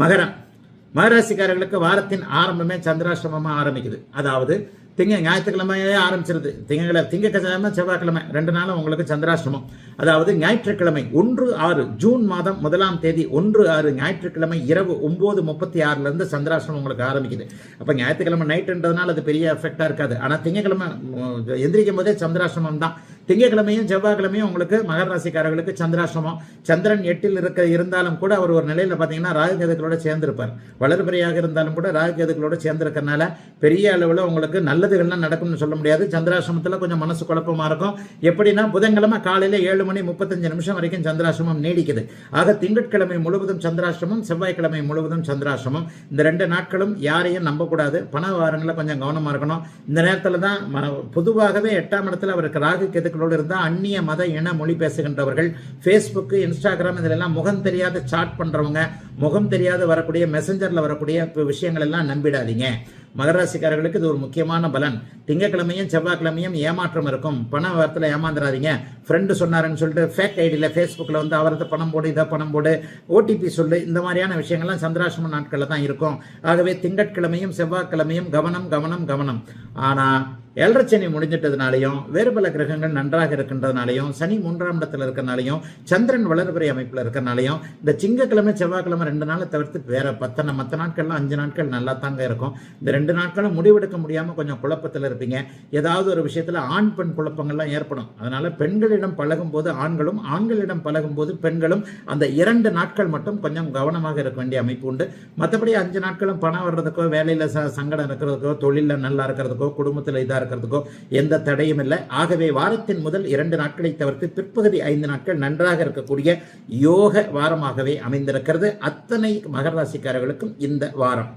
மகரம். மகராசிக்காரர்களுக்கு வாரத்தின் ஆரம்பமே சந்திராஷ்டமமா ஆரம்பிக்குது. அதாவது ஞாயிற்றுக்கிழமையே ஆரம்பிச்சிருது. திங்கக்கிழமை செவ்வாய்க்கிழமை 2 நாளும் உங்களுக்கு சந்திராஷ்டமம். அதாவது ஞாயிற்றுக்கிழமை 1/6 ஜூன் மாதம் 1ஆம் தேதி 1/6 ஞாயிற்றுக்கிழமை இரவு 9:36 சந்திராஷ்டமம் உங்களுக்கு ஆரம்பிக்குது. அப்போ ஞாயிற்றுக்கிழமை நைட்டுன்றதுனால அது பெரிய எஃபெக்டாக இருக்காது. ஆனால் திங்கக்கிழமை எந்திரிக்கும் போதே சந்திராஷ்டமம் தான். திங்கக்கிழமையும் செவ்வாய்க்கிழமையும் உங்களுக்கு மகர ராசிக்காரர்களுக்கு சந்திராஷ்டமம். சந்திரன் 8ல் இருந்தாலும் கூட அவர் ஒரு நிலையில் பார்த்தீங்கன்னா ராகுகேதுக்களோட சேர்ந்திருப்பார். வளர்பிறையாக இருந்தாலும் கூட ராகுகேதுக்களோட சேர்ந்திருக்கிறதுனால பெரிய அளவில் உங்களுக்கு நல்லதுகள்லாம் நடக்கும்னு சொல்ல முடியாது. சந்திராசிரமத்தில் கொஞ்சம் மனசு குழப்பமா இருக்கும். எப்படின்னா புதன்கிழமை காலையில் 7:35 வரைக்கும் சந்திராசிரமம் நீடிக்குது. ஆக திங்கட்கிழமை முழுவதும் சந்திராசிரமம், செவ்வாய்க்கிழமை முழுவதும் சந்திராசிரமம். இந்த 2 நாட்களும் யாரையும் நம்பக்கூடாது. பண விவகாரங்களில் கொஞ்சம் கவனமாக இருக்கணும். இந்த நேரத்தில் தான் பொதுவாகவே 8ஆம் இடத்துல அவருக்கு ராகு கேதுக்களோடு இருந்தால் அந்நிய மத இன மொழி பேசுகின்றவர்கள், ஃபேஸ்புக்கு, இன்ஸ்டாகிராம் இதிலெல்லாம் முகம் தெரியாத சாட் பண்ணுறவங்க, முகம் தெரியாத வரக்கூடிய மெசஞ்சரில் வரக்கூடிய விஷயங்கள் எல்லாம் நம்பிடாதீங்க. மகராசிக்காரர்களுக்கு இது ஒரு முக்கியமான பலன். திங்கக்கிழமையும் செவ்வாய்க்கிழமையும் ஏமாற்றம் இருக்கும். பண விவரத்தில் ஏமாந்துடாதீங்க. ஃப்ரெண்டு சொன்னாருன்னு சொல்லிட்டு ஃபேக் ஐடியில் ஃபேஸ்புக்கில் வந்து அவரது பணம் போடு, இதை பணம் போடு, ஓடிபி சொல்லு, இந்த மாதிரியான விஷயங்கள்லாம் சந்திராசிரம நாட்களில் தான் இருக்கும். ஆகவே திங்கட்கிழமையும் செவ்வாய்க்கிழமையும் கவனம் கவனம் கவனம். ஆனால் 7.5 சனி முடிஞ்சிட்டதுனாலையும் வேறு பல கிரகங்கள் நன்றாக இருக்கின்றதுனாலையும் சனி 3ஆம் இடத்துல இருக்கிறனாலையும் சந்திரன் வளர்பிறை அமைப்பில் இருக்கிறனாலையும் இந்த திங்கக்கிழமை செவ்வாய்க்கிழமை 2 நாளை தவிர்த்து வேற மற்ற நாட்கள்லாம் 5 நாட்கள் நல்லா தாங்க இருக்கும். இந்த 2 நாட்களும் முடிவெடுக்க முடியாமல் கொஞ்சம் குழப்பத்தில் இருப்பீங்க. ஏதாவது ஒரு விஷயத்தில் ஆண் பெண் குழப்பங்கள்லாம் ஏற்படும். அதனால பெண்களிடம் பழகும் போது ஆண்களும், ஆண்களிடம் பழகும் போது பெண்களும் அந்த 2 நாட்கள் மட்டும் கொஞ்சம் கவனமாக இருக்க வேண்டிய அமைப்பு உண்டு. மற்றபடி 5 நாட்களும் பணம் வர்றதுக்கோ, வேலையில் சங்கடம் இருக்கிறதுக்கோ, தொழிலில் நல்லா இருக்கிறதுக்கோ, குடும்பத்தில் இதாக இருக்கிறதுக்கோ எந்த தடையும் இல்லை. ஆகவே வாரத்தின் முதல் 2 நாட்களை தவிர்த்து பிற்பகுதி 5 நாட்கள் நன்றாக இருக்கக்கூடிய யோக வாரமாகவே அமைந்திருக்கிறது அத்தனை மகர ராசிக்காரர்களுக்கும் இந்த வாரம்.